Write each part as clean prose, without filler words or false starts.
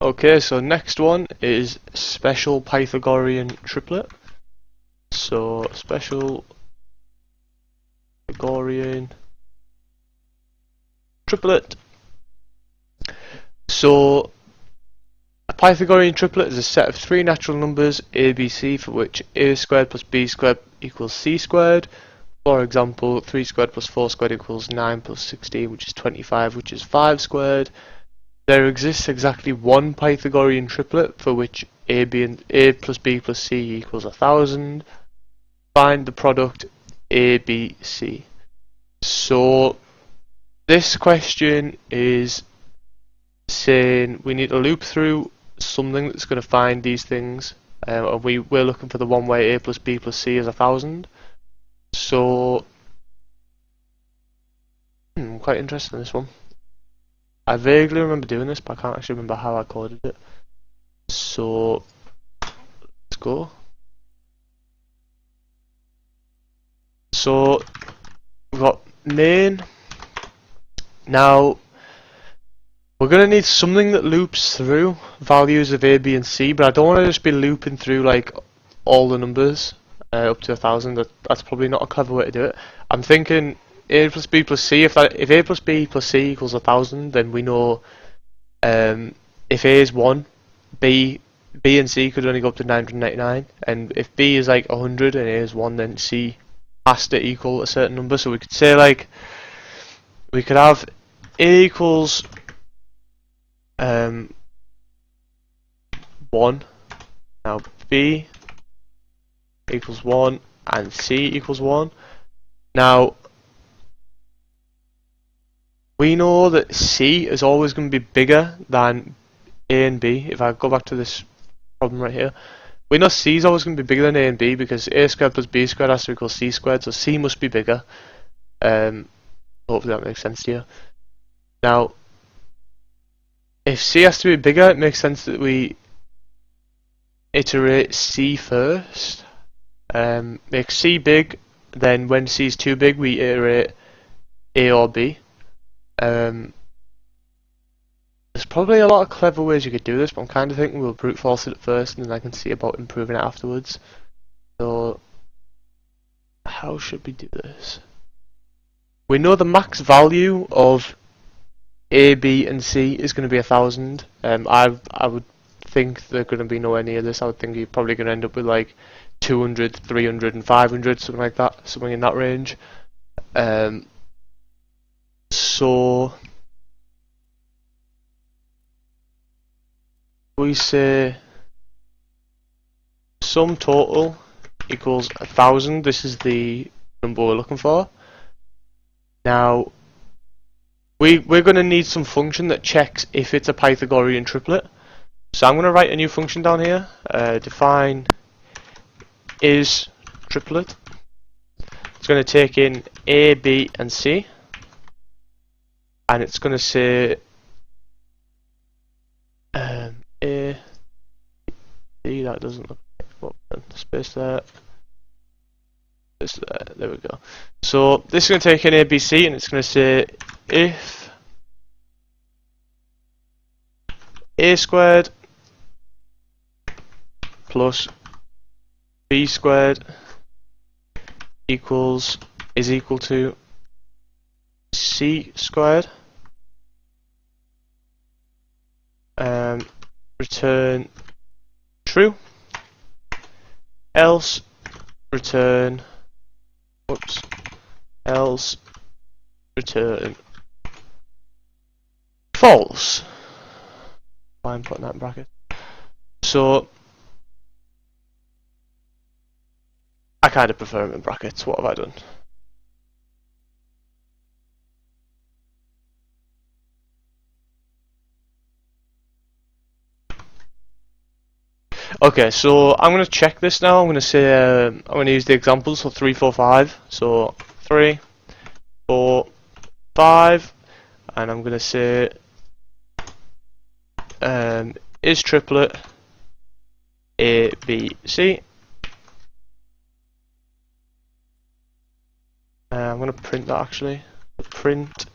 Okay, so next one is special Pythagorean triplet. So special Pythagorean triplet. So a Pythagorean triplet is a set of three natural numbers a, b, c for which a squared plus b squared equals c squared. For example, 3 squared plus 4 squared equals 9 plus 16, which is 25, which is 5 squared. There exists exactly one Pythagorean triplet for which a plus b plus c equals 1000. Find the product a, b, c. So this question is saying we need to loop through something that's going to find these things. We're looking for the one where a plus b plus c is 1000. So I'm quite interested in this one. I vaguely remember doing this, but I can't actually remember how I coded it. So let's go. So we've got main. Now we're going to need something that loops through values of a, b and c, but I don't want to just be looping through like all the numbers up to 1000. That's probably not a clever way to do it. I'm thinking a plus b plus c. If a plus b plus c equals 1000, then we know if a is 1, b and c could only go up to 999, and if b is like 100 and a is 1, then c has to equal a certain number. So we could say like we could have a equals 1, now b equals 1 and c equals 1. Now we know that c is always going to be bigger than a and b. If I go back to this problem right here, we know c is always going to be bigger than a and b because a squared plus b squared has to equal c squared, so c must be bigger. Hopefully that makes sense to you. Now if c has to be bigger, it makes sense that we iterate c first. Make c big, then when c is too big we iterate a or b. There's probably a lot of clever ways you could do this, but I'm kind of thinking we'll brute force it at first and then I can see about improving it afterwards. So how should we do this? We know the max value of a, b and c is going to be 1000. I would think they're going to be nowhere near this. I would think you're probably going to end up with like 200, 300 and 500, something like that, something in that range. So we say sum total equals 1000. This is the number we're looking for. Now we're going to need some function that checks if it's a Pythagorean triplet. So I'm going to write a new function down here. Define is triplet. It's going to take in a, b and c, and it's going to say a, b, that doesn't look right. Space there, this there we go. So this is going to take in a, b, c, and it's going to say if a squared plus b squared is equal to c squared, return true, else return false. Why I'm putting that in brackets. So I kind of prefer them in brackets. What have I done? Okay, so I'm going to check this now. I'm going to say I'm going to use the examples for 3, 4, 5. So 3, 4, 5, and I'm going to say is triplet a, b, c. I'm going to print that actually. Print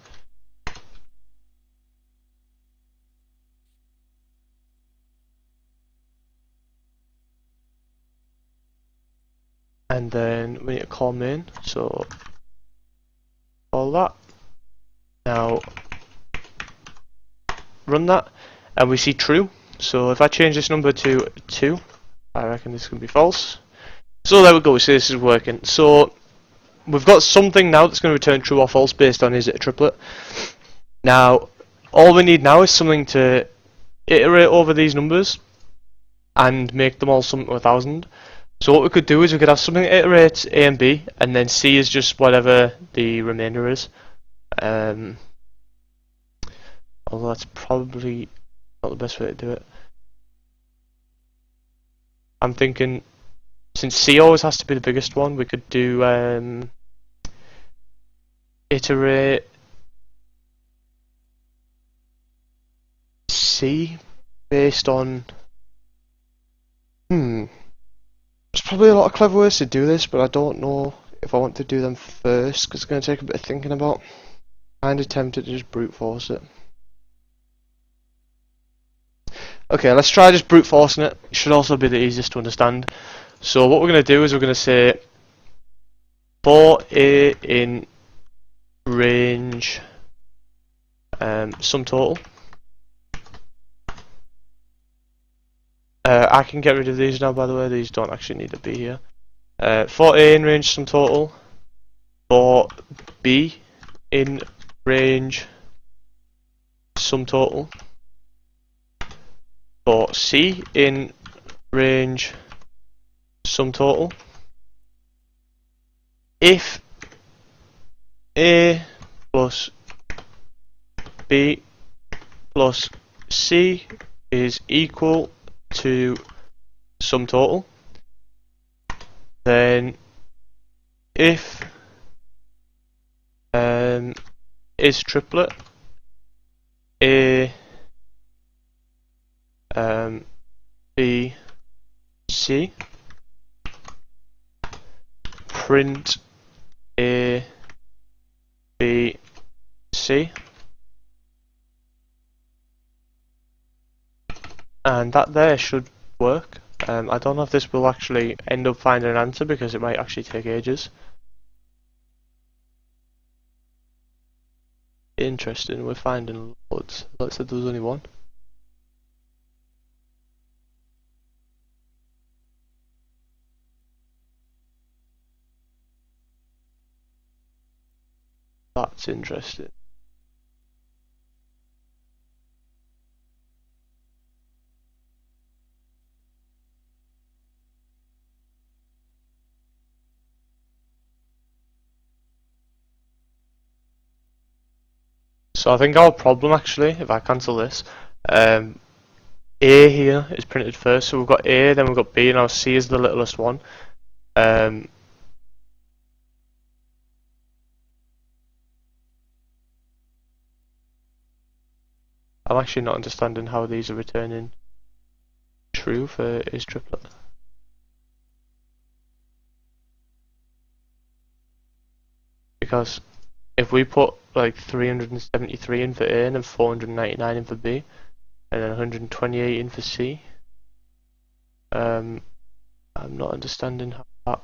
and then we need to call main, so all that. Now run that, and we see true. So if I change this number to 2, I reckon this can be false. So there we go, we see this is working. So we've got something now that's going to return true or false based on is it a triplet. Now all we need now is something to iterate over these numbers and make them all sum to 1000. So what we could do is we could have something that iterates A and B, and then C is just whatever the remainder is. Although that's probably not the best way to do it. I'm thinking, since C always has to be the biggest one, we could do iterate C based on there's probably a lot of clever ways to do this, but I don't know if I want to do them first because it's going to take a bit of thinking about. Kinda tempted to just brute force it. Okay, let's try just brute forcing it. It should also be the easiest to understand. So what we're going to do is we're going to say for A in range sum total. I can get rid of these now, by the way. These don't actually need to be here. For A in range sum total. For B in range sum total. For C in range sum total. If A plus B plus C is equal to sum total, then if is triplet A B C, print A B C, and that there should work. I don't know if this will actually end up finding an answer because it might actually take ages. Interesting, we're finding loads. Let's say there was only one. That's interesting. So I think our problem actually, if I cancel this, A here is printed first, so we've got A, then we've got B, and now C is the littlest one. I'm actually not understanding how these are returning true for is triplet. Because if we put like 373 in for A and then 499 in for B and then 128 in for C, I'm not understanding how that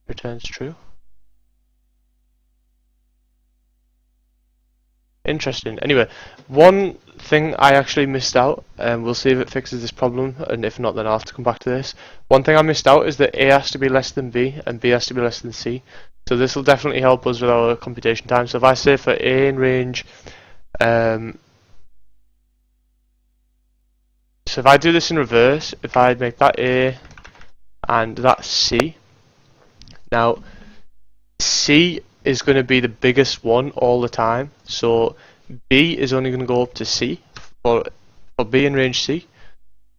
returns true. Interesting. Anyway, one thing I actually missed out, and we'll see if it fixes this problem, and if not then I'll have to come back to this. One thing I missed out is that A has to be less than B and B has to be less than C. So this will definitely help us with our computation time. So if I say for A in range, so if I do this in reverse, if I make that A and that C, now C is going to be the biggest one all the time, so B is only going to go up to C for B in range C,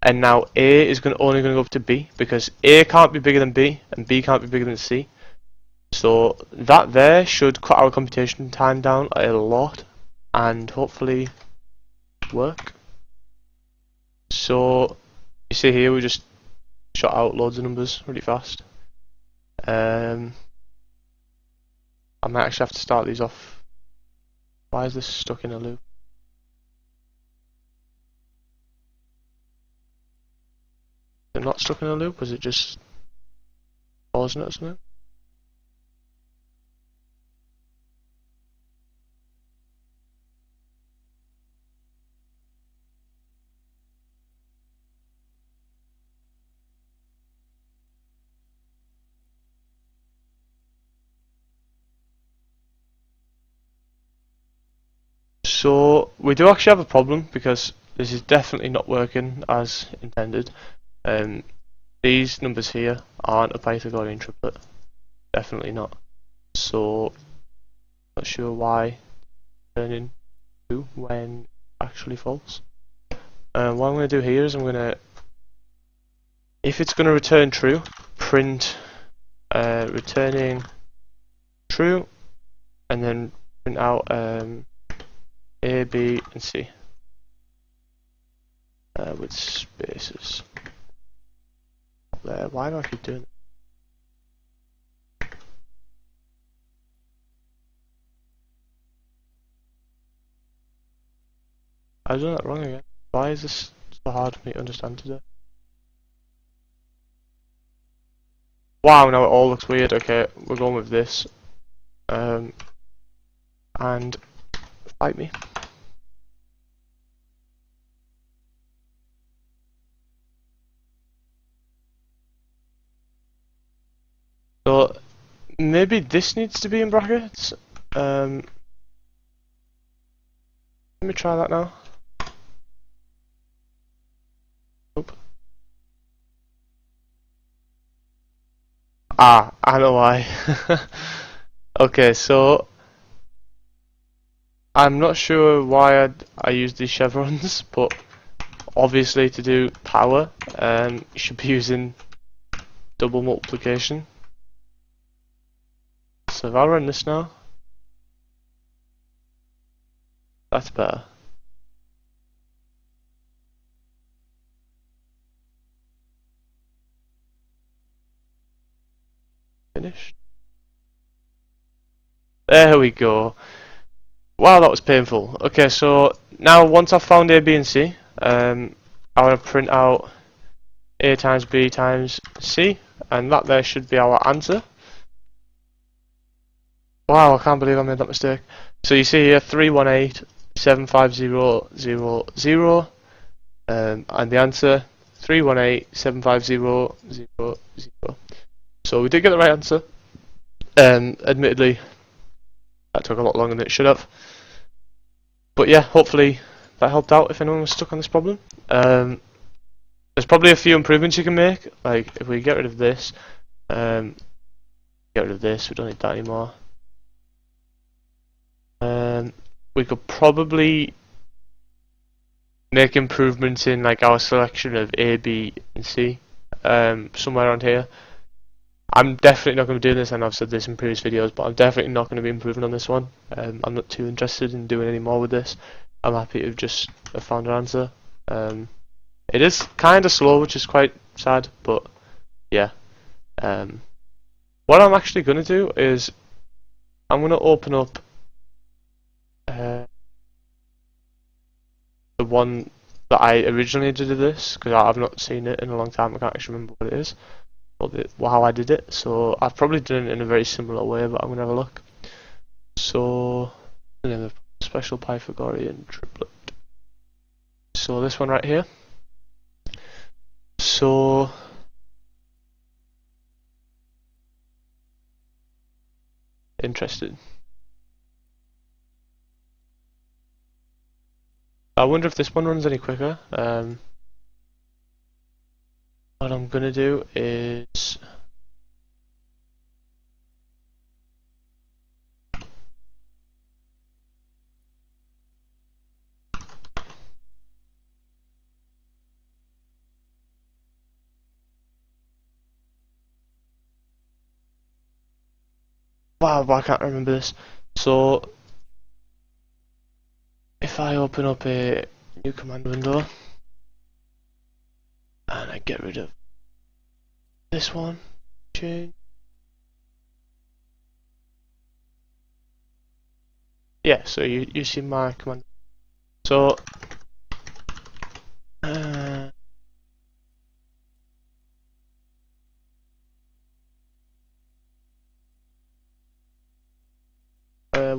and now A is only going to go up to B because A can't be bigger than B and B can't be bigger than C. So that there should cut our computation time down a lot and hopefully work. So you see here we just shot out loads of numbers really fast. I might actually have to start these off. Why is this stuck in a loop? Is it not stuck in a loop? Was it just pausing it or something. So we do actually have a problem because this is definitely not working as intended. These numbers here aren't a Pythagorean triplet, definitely not. So not sure why turning true when actually false. What I'm going to do here is I'm going to, if it's going to return true, print returning true, and then print out A, B, and C with spaces. There. Why do I keep doing that? I've done that wrong again. Why is this so hard for me to understand today? Wow, now it all looks weird. Okay, we're going with this. And fight me. So maybe this needs to be in brackets. Let me try that now. Nope. Ah, I know why. Okay, so I'm not sure why I use these chevrons, but obviously to do power, you should be using double multiplication. So if I run this now, that's better. Finished. There we go. Wow, that was painful. Okay, so now once I've found A, B, and C, I want to print out A times B times C, and that there should be our answer. Wow, I can't believe I made that mistake. So you see here 318,750,0,0, and the answer 318,750,0,0. So we did get the right answer. Admittedly, that took a lot longer than it should have. But yeah, hopefully that helped out if anyone was stuck on this problem. There's probably a few improvements you can make, like if we get rid of this, we don't need that anymore. We could probably make improvements in like our selection of A, B, and C, somewhere around here. I'm definitely not going to be doing this, and I've said this in previous videos, but I'm definitely not going to be improving on this one. I'm not too interested in doing any more with this. I'm happy to just have found an answer. It is kind of slow, which is quite sad, but yeah. What I'm actually going to do is I'm going to open up the one that I originally did this, because I've not seen it in a long time. I can't actually remember what it is, or how I did it. So I've probably done it in a very similar way, but I'm going to have a look. So the special Pythagorean triplet. So this one right here. So interested. I wonder if this one runs any quicker. What I'm gonna do is wow, I can't remember this. So if I open up a new command window and I get rid of this one, change. Yeah, so you see my command. So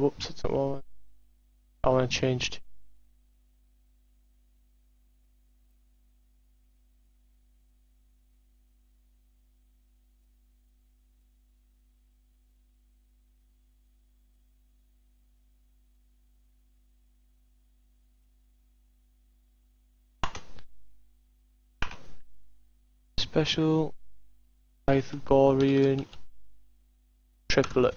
whoops, that's not what I want to change to. Special Pythagorean Triplet.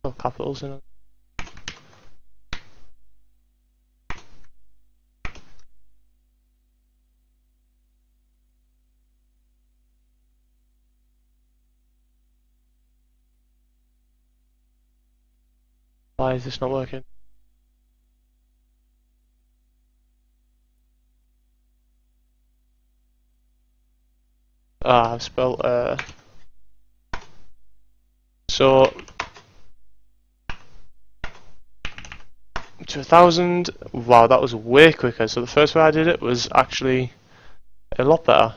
Oh, capitals in it. Why is this not working? I've spelled so to 1,000. Wow, that was way quicker. So the first way I did it was actually a lot better.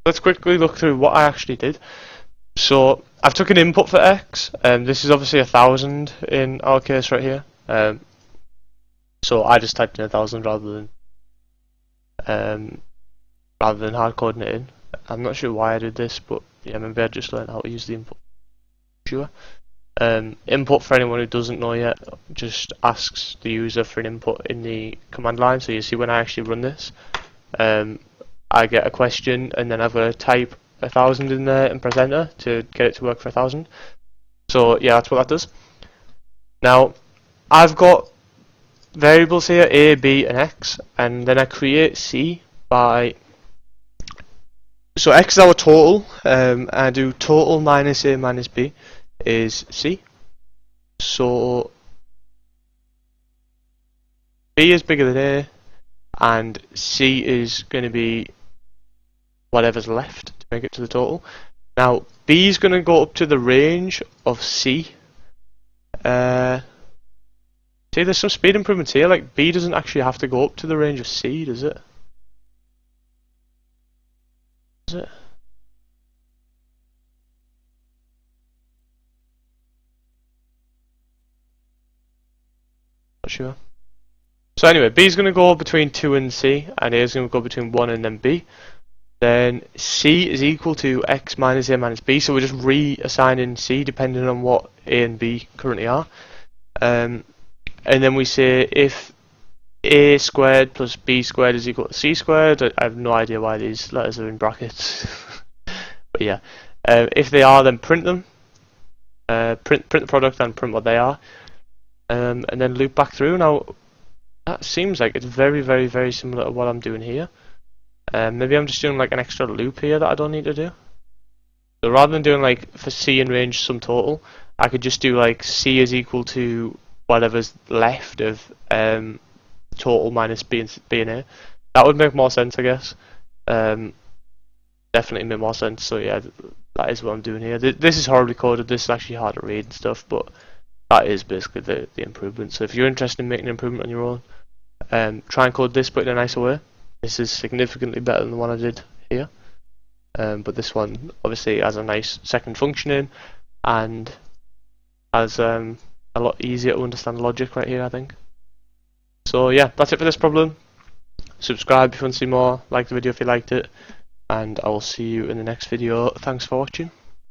Let's quickly look through what I actually did. So I've took an input for x, and this is obviously 1,000 in our case right here. So I just typed in 1,000 rather than hard coding it in. I'm not sure why I did this, but yeah, maybe I just learned how to use the input. Sure. Input, for anyone who doesn't know yet, just asks the user for an input in the command line. So you see when I actually run this, I get a question, and then I've got to type 1,000 in there and press enter to get it to work for 1,000. So yeah, that's what that does. Now I've got variables here, a, b, and x, and then I create c by. So x is our total. I do total minus a minus b is c. So b is bigger than a, and c is going to be whatever's left to make it to the total. Now b is going to go up to the range of c. See, there's some speed improvements here. Like b doesn't actually have to go up to the range of c, does it? Does it? Not sure. So anyway, b is going to go between 2 and c, and a is going to go between 1 and then b. Then c is equal to x minus a minus b, so we're just reassigning c depending on what a and b currently are. And then we say if a squared plus b squared is equal to c squared. I have no idea why these letters are in brackets. But yeah, if they are, then print them. Print the product and print what they are. And then loop back through. Now, that seems like it's very, very, very similar to what I'm doing here. Maybe I'm just doing like an extra loop here that I don't need to do. So rather than doing like for c in range sum total, I could just do like c is equal to whatever's left of total minus b and a. That would make more sense, I guess. Definitely make more sense. So yeah, that is what I'm doing here. This is horribly coded. This is actually hard to read and stuff, but that is basically the improvement. So if you're interested in making an improvement on your own, try and code this, but in a nicer way. This is significantly better than the one I did here. But this one obviously has a nice second function in, and has a lot easier to understand logic right here, I think. So yeah, that's it for this problem. Subscribe if you want to see more, like the video if you liked it, and I will see you in the next video. Thanks for watching.